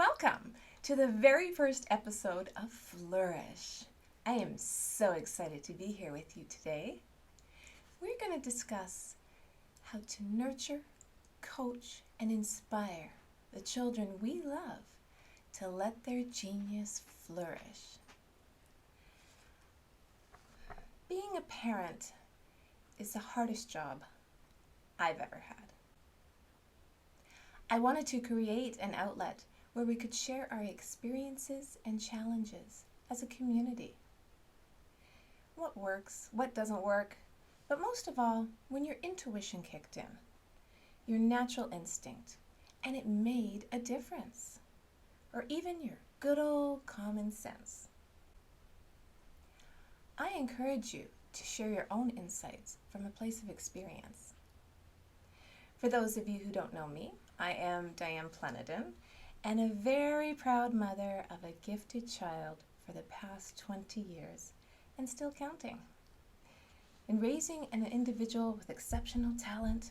Welcome to the very first episode of Flourish. I am so excited to be here with you today. We're going to discuss how to nurture, coach, and inspire the children we love to let their genius flourish. Being a parent is the hardest job I've ever had. I wanted to create an outlet where we could share our experiences and challenges as a community. What works, what doesn't work, but most of all, when your intuition kicked in, your natural instinct, and it made a difference, or even your good old common sense. I encourage you to share your own insights from a place of experience. For those of you who don't know me, I am Diane Plenadin, and a very proud mother of a gifted child for the past 20 years, and still counting. In raising an individual with exceptional talent,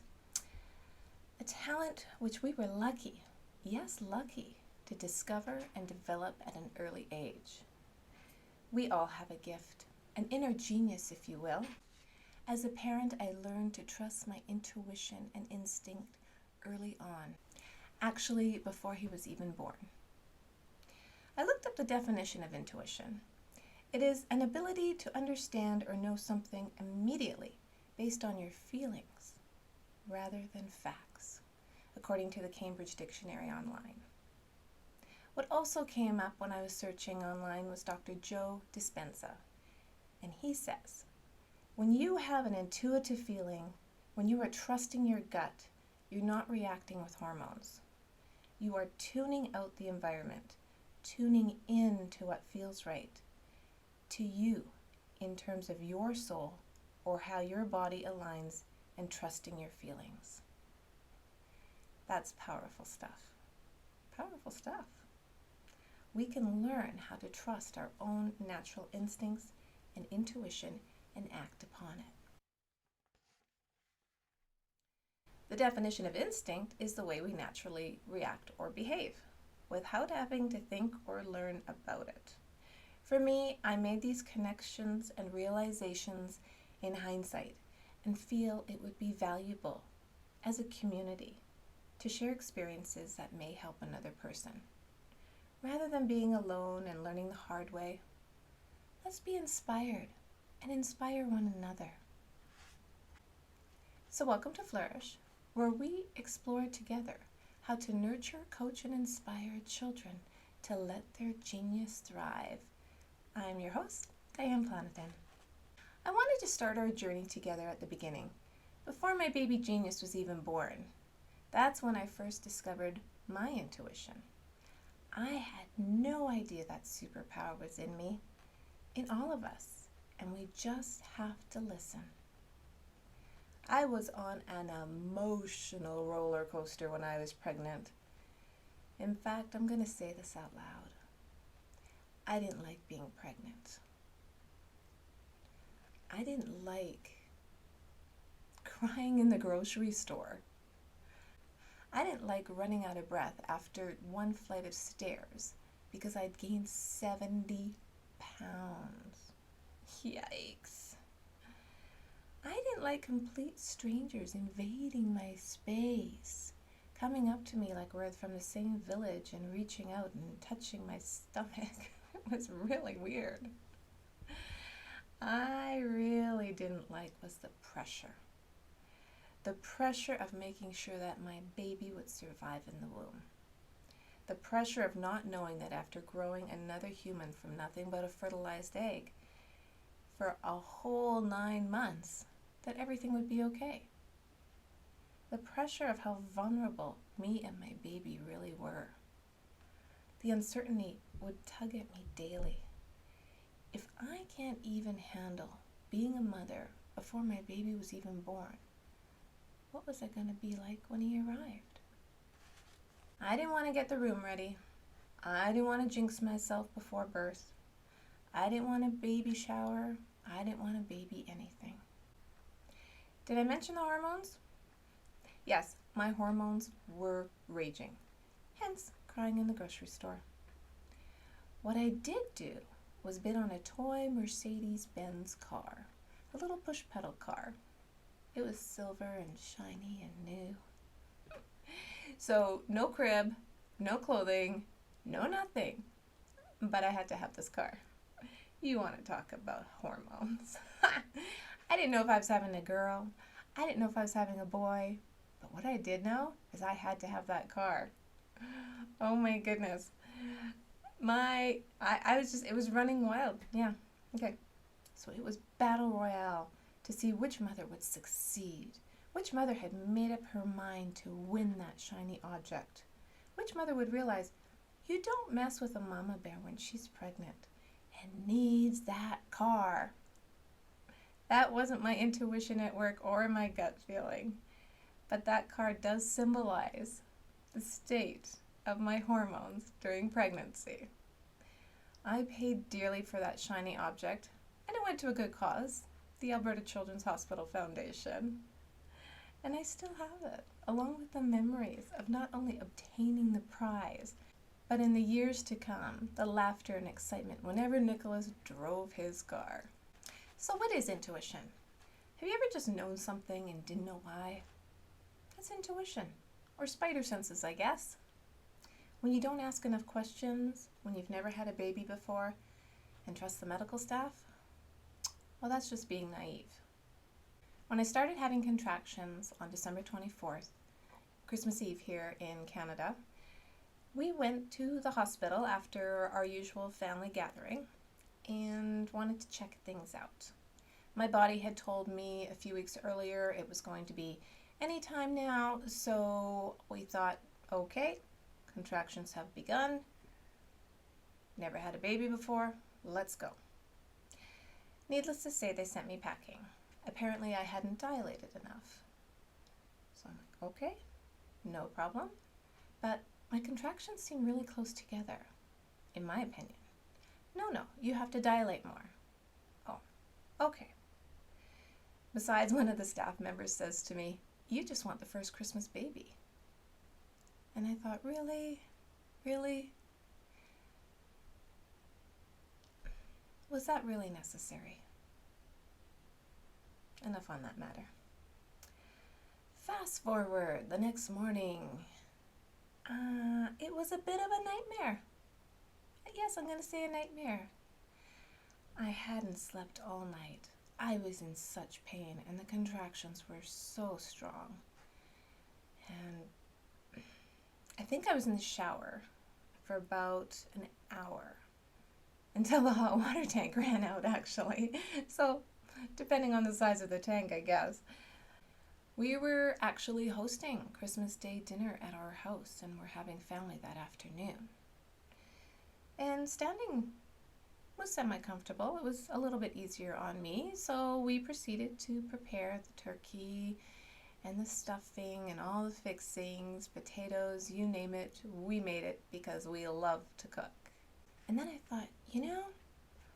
a talent which we were lucky, yes lucky, to discover and develop at an early age. We all have a gift, an inner genius if you will. As a parent, I learned to trust my intuition and instinct early on. Actually, before he was even born. I looked up the definition of intuition. It is an ability to understand or know something immediately based on your feelings rather than facts, according to the Cambridge Dictionary online. What also came up when I was searching online was Dr. Joe Dispenza, and he says, when you have an intuitive feeling, when you are trusting your gut, you're not reacting with hormones. You are tuning out the environment, tuning in to what feels right to you in terms of your soul or how your body aligns, and trusting your feelings. That's powerful stuff. Powerful stuff. We can learn how to trust our own natural instincts and intuition and act upon it. The definition of instinct is the way we naturally react or behave, without having to think or learn about it. For me, I made these connections and realizations in hindsight and feel it would be valuable as a community to share experiences that may help another person. Rather than being alone and learning the hard way, let's be inspired and inspire one another. So welcome to Flourish, where we explore together how to nurture, coach, and inspire children to let their genius thrive. I'm your host, Diane Plenadin. I wanted to start our journey together at the beginning, before my baby genius was even born. That's when I first discovered my intuition. I had no idea that superpower was in me, in all of us, and we just have to listen. I was on an emotional roller coaster when I was pregnant. In fact, I'm going to say this out loud. I didn't like being pregnant. I didn't like crying in the grocery store. I didn't like running out of breath after one flight of stairs because I'd gained 70 pounds. Yikes. I didn't like complete strangers invading my space, coming up to me like we're from the same village and reaching out and touching my stomach. It was really weird. I really didn't like was the pressure. The pressure of making sure that my baby would survive in the womb. The pressure of not knowing that after growing another human from nothing but a fertilized egg for a whole 9 months, that everything would be okay. The pressure of how vulnerable me and my baby really were. The uncertainty would tug at me daily. If I can't even handle being a mother before my baby was even born, what was it going to be like when he arrived? I didn't want to get the room ready. I didn't want to jinx myself before birth. I didn't want a baby shower. I didn't want a baby anything. Did I mention the hormones? Yes, my hormones were raging, hence crying in the grocery store. What I did do was bid on a toy Mercedes-Benz car, a little push-pedal car. It was silver and shiny and new. So no crib, no clothing, no nothing, but I had to have this car. You want to talk about hormones. I didn't know if I was having a girl. I didn't know if I was having a boy. But what I did know is I had to have that car. Oh my goodness. It was running wild. Yeah, okay. So it was battle royale to see which mother would succeed. Which mother had made up her mind to win that shiny object. Which mother would realize you don't mess with a mama bear when she's pregnant and needs that car. That wasn't my intuition at work or my gut feeling, but that car does symbolize the state of my hormones during pregnancy. I paid dearly for that shiny object, and it went to a good cause, the Alberta Children's Hospital Foundation. And I still have it, along with the memories of not only obtaining the prize, but in the years to come, the laughter and excitement whenever Nicholas drove his car. So what is intuition? Have you ever just known something and didn't know why? That's intuition, or spider senses, I guess. When you don't ask enough questions, when you've never had a baby before, and trust the medical staff, well, that's just being naive. When I started having contractions on December 24th, Christmas Eve here in Canada, we went to the hospital after our usual family gathering and wanted to check things out. My body had told me a few weeks earlier it was going to be any time now, so we thought, okay, contractions have begun. Never had a baby before, let's go. Needless to say, they sent me packing. Apparently I hadn't dilated enough. So I'm like, okay, no problem. But my contractions seem really close together, in my opinion. No, you have to dilate more. Oh, okay. Besides, one of the staff members says to me, you just want the first Christmas baby. And I thought, really? Really? Was that really necessary? Enough on that matter. Fast forward the next morning. It was a bit of a nightmare. Yes, I'm going to say a nightmare. I hadn't slept all night. I was in such pain, and the contractions were so strong. And I think I was in the shower for about an hour until the hot water tank ran out, actually. So, depending on the size of the tank, I guess. We were actually hosting Christmas Day dinner at our house, and we're having family that afternoon. And standing was semi-comfortable. It was a little bit easier on me, so we proceeded to prepare the turkey and the stuffing and all the fixings, potatoes, you name it, we made it because we love to cook. And then I thought,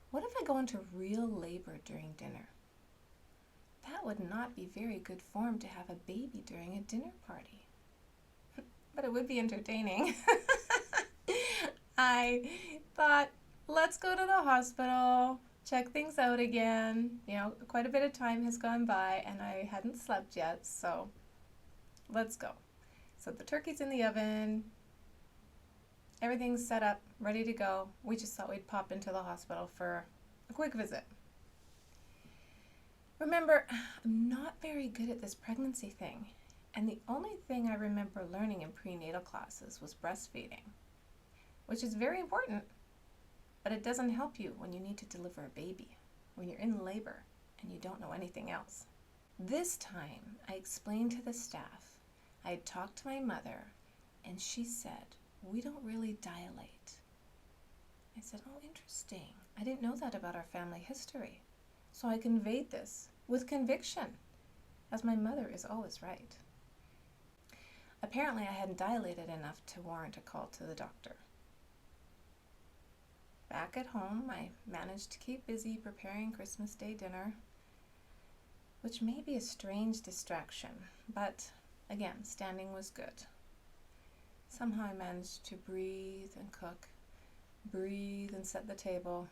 what if I go into real labor during dinner? That would not be very good form to have a baby during a dinner party. But it would be entertaining. I thought, let's go to the hospital, check things out again. Quite a bit of time has gone by and I hadn't slept yet, so let's go. So the turkey's in the oven, everything's set up, ready to go. We just thought we'd pop into the hospital for a quick visit. Remember, I'm not very good at this pregnancy thing, and the only thing I remember learning in prenatal classes was breastfeeding, which is very important, but it doesn't help you when you need to deliver a baby, when you're in labor and you don't know anything else. This time, I explained to the staff, I had talked to my mother, and she said, we don't really dilate. I said, oh, interesting. I didn't know that about our family history. So I conveyed this with conviction, as my mother is always right. Apparently I hadn't dilated enough to warrant a call to the doctor. Back at home, I managed to keep busy preparing Christmas Day dinner, which may be a strange distraction, but again, standing was good. Somehow I managed to breathe and cook, breathe and set the table,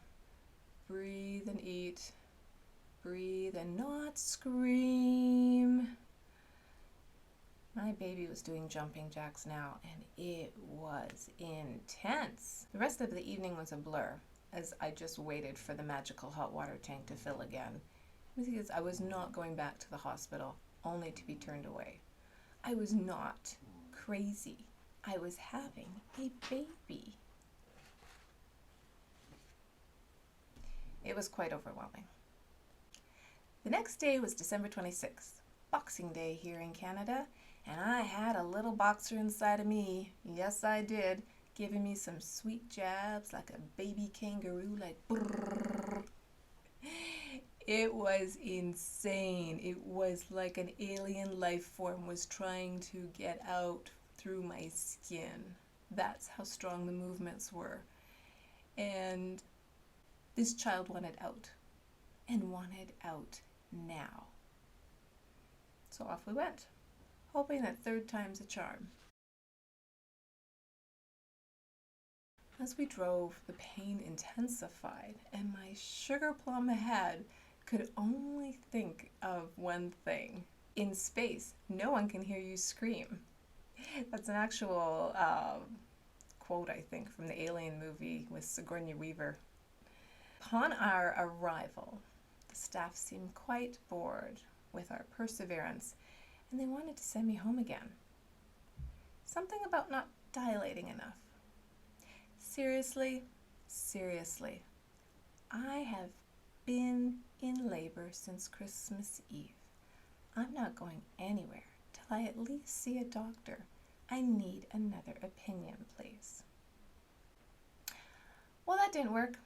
breathe and eat, breathe and not scream. My baby was doing jumping jacks now, and it was intense. The rest of the evening was a blur as I just waited for the magical hot water tank to fill again, because I was not going back to the hospital only to be turned away. I was not crazy. I was having a baby. It was quite overwhelming. The next day was December 26th, Boxing Day here in Canada, and I had a little boxer inside of me, yes I did, giving me some sweet jabs like a baby kangaroo, like brrrr. It was insane. It was like an alien life form was trying to get out through my skin. That's how strong the movements were. And this child wanted out, and wanted out now. So off we went, hoping that third time's a charm. As we drove, the pain intensified, and my sugar plum head could only think of one thing. In space, no one can hear you scream. That's an actual quote, I think, from the Alien movie with Sigourney Weaver. Upon our arrival, the staff seemed quite bored with our perseverance, and they wanted to send me home again. Something about not dilating enough. Seriously, I have been in labor since Christmas Eve. I'm not going anywhere till I at least see a doctor. I need another opinion, please. Well, that didn't work.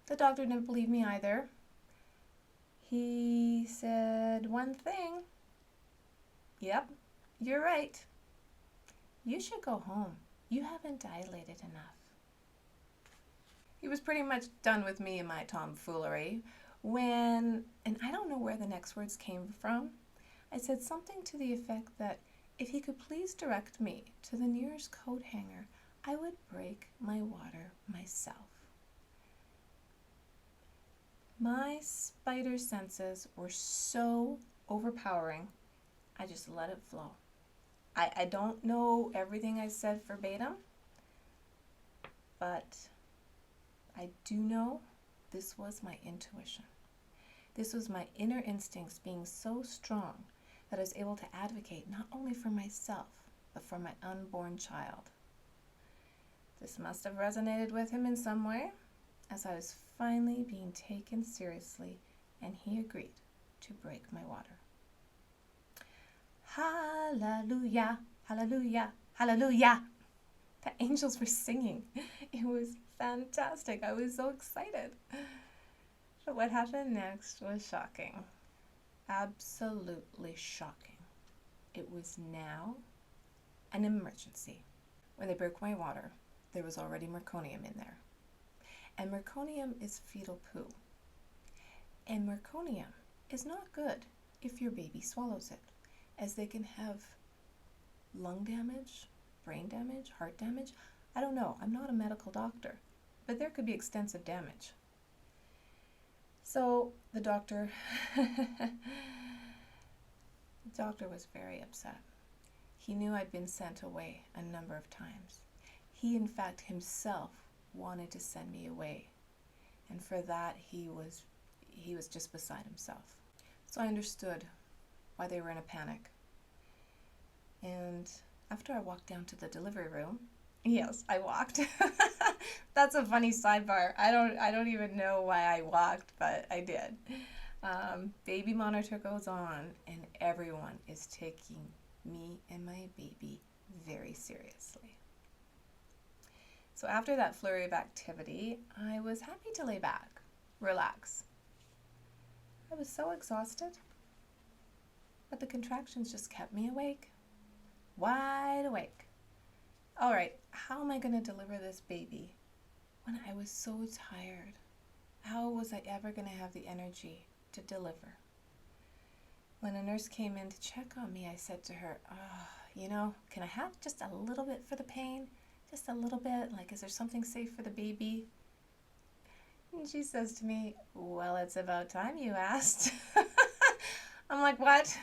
The doctor didn't believe me either. He said one thing. Yep, you're right. You should go home. You haven't dilated enough. He was pretty much done with me and my tomfoolery when, and I don't know where the next words came from, I said something to the effect that if he could please direct me to the nearest coat hanger, I would break my water myself. My spider senses were so overpowering, I just let it flow. I don't know everything I said verbatim, but I do know this was my intuition. This was my inner instincts being so strong that I was able to advocate not only for myself, but for my unborn child. This must have resonated with him in some way, as I was finally being taken seriously, and he agreed to break my water. Hallelujah, hallelujah, hallelujah. The angels were singing. It was fantastic. I was so excited. But what happened next was shocking. Absolutely shocking. It was now an emergency. When they broke my water, there was already meconium in there. And meconium is fetal poo. And meconium is not good if your baby swallows it, as they can have lung damage, brain damage, heart damage. I don't know. I'm not a medical doctor, but there could be extensive damage. So the doctor was very upset. He knew I'd been sent away a number of times. He, in fact, himself wanted to send me away. And for that, he was just beside himself. So I understood why they were in a panic. And after I walked down to the delivery room, yes, I walked. That's a funny sidebar. I don't even know why I walked, but I did. Baby monitor goes on, and everyone is taking me and my baby very seriously. So after that flurry of activity, I was happy to lay back, relax. I was so exhausted, but the contractions just kept me awake, wide awake. All right, how am I going to deliver this baby when I was so tired? How was I ever going to have the energy to deliver? When a nurse came in to check on me, I said to her, can I have just a little bit for the pain? Just a little bit? Like, is there something safe for the baby? And she says to me, well, it's about time you asked. I'm like, what?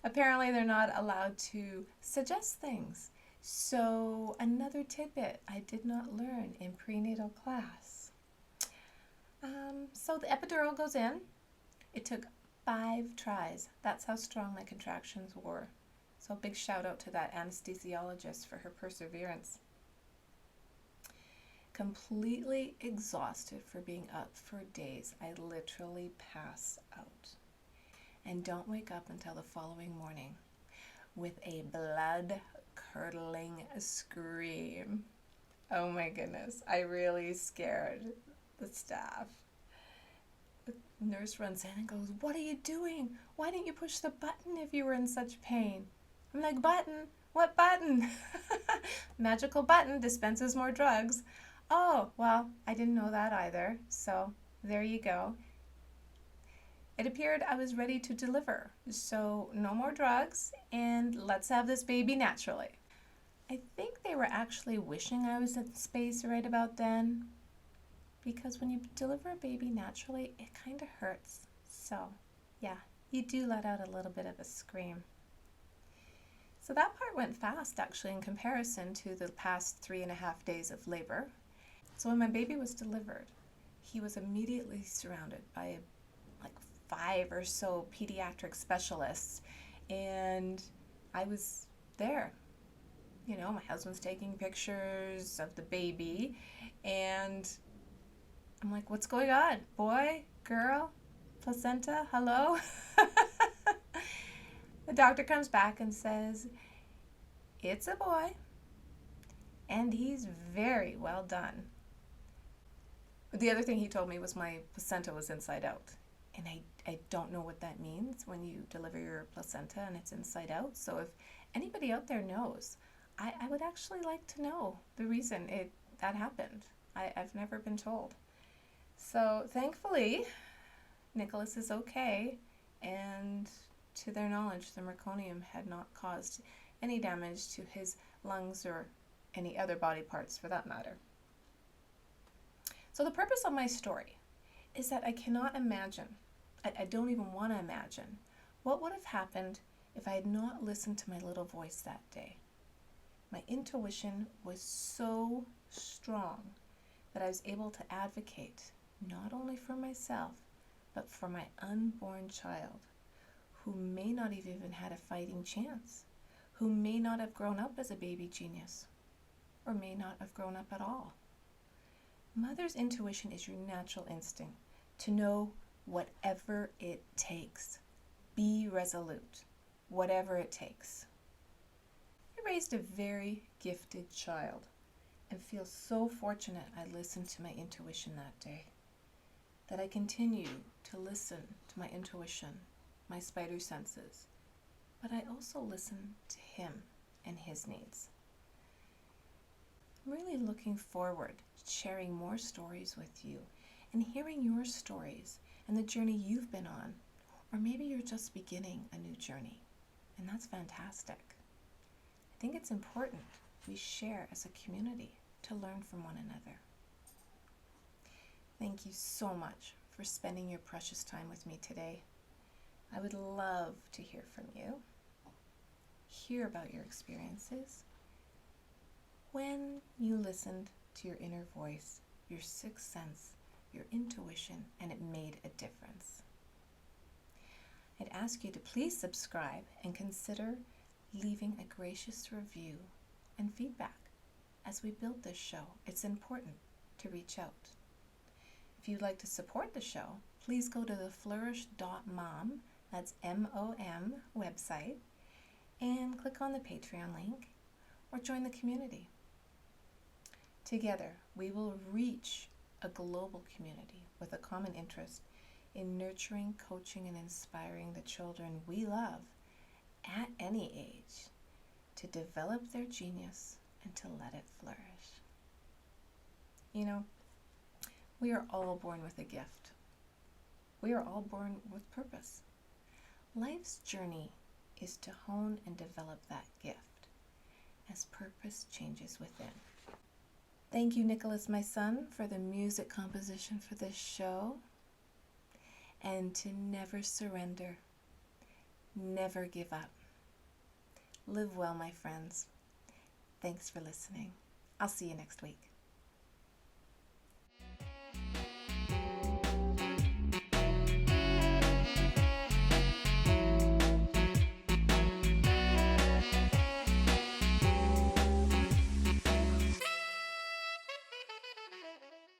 Apparently they're not allowed to suggest things. So another tidbit I did not learn in prenatal class. So the epidural goes in. It took 5 tries. That's how strong my contractions were. So big shout out to that anesthesiologist for her perseverance. Completely exhausted for being up for days. I literally pass out and don't wake up until the following morning with a blood-curdling scream. Oh my goodness, I really scared the staff. The nurse runs in and goes, what are you doing? Why didn't you push the button if you were in such pain? I'm like, button? What button? Magical button dispenses more drugs. Oh, well, I didn't know that either. So there you go. It appeared I was ready to deliver. So no more drugs and let's have this baby naturally. I think they were actually wishing I was in space right about then, because when you deliver a baby naturally, it kind of hurts. So yeah, you do let out a little bit of a scream. So that part went fast actually in comparison to the past 3.5 days of labor. So when my baby was delivered, he was immediately surrounded by like 5 or so pediatric specialists, and I was there. My husband's taking pictures of the baby, and I'm like, what's going on? Boy, girl, placenta, hello? The doctor comes back and says, it's a boy, and he's very well done. The other thing he told me was my placenta was inside out. And I don't know what that means when you deliver your placenta and it's inside out. So if anybody out there knows, I would actually like to know the reason that happened. I've never been told. So thankfully, Nicholas is okay. And to their knowledge, the meconium had not caused any damage to his lungs or any other body parts for that matter. So the purpose of my story is that I cannot imagine, I don't even want to imagine, what would have happened if I had not listened to my little voice that day. My intuition was so strong that I was able to advocate not only for myself, but for my unborn child, who may not have even had a fighting chance, who may not have grown up as a baby genius, or may not have grown up at all. Mother's intuition is your natural instinct to know whatever it takes. Be resolute, whatever it takes. I raised a very gifted child and feel so fortunate I listened to my intuition that day, that I continue to listen to my intuition, my spider senses, but I also listen to him and his needs. I'm really looking forward to sharing more stories with you and hearing your stories and the journey you've been on, or maybe you're just beginning a new journey, and that's fantastic. I think it's important we share as a community to learn from one another. Thank you so much for spending your precious time with me today. I would love to hear from you, hear about your experiences, when you listened to your inner voice, your sixth sense, your intuition, and it made a difference. I'd ask you to please subscribe and consider leaving a gracious review and feedback. As we build this show, it's important to reach out. If you'd like to support the show, please go to the Flourish.mom, that's M-O-M website, and click on the Patreon link or join the community. Together, we will reach a global community with a common interest in nurturing, coaching, and inspiring the children we love at any age to develop their genius and to let it flourish. We are all born with a gift. We are all born with purpose. Life's journey is to hone and develop that gift as purpose changes within. Thank you, Nicholas, my son, for the music composition for this show. And to never surrender, never give up. Live well, my friends. Thanks for listening. I'll see you next week.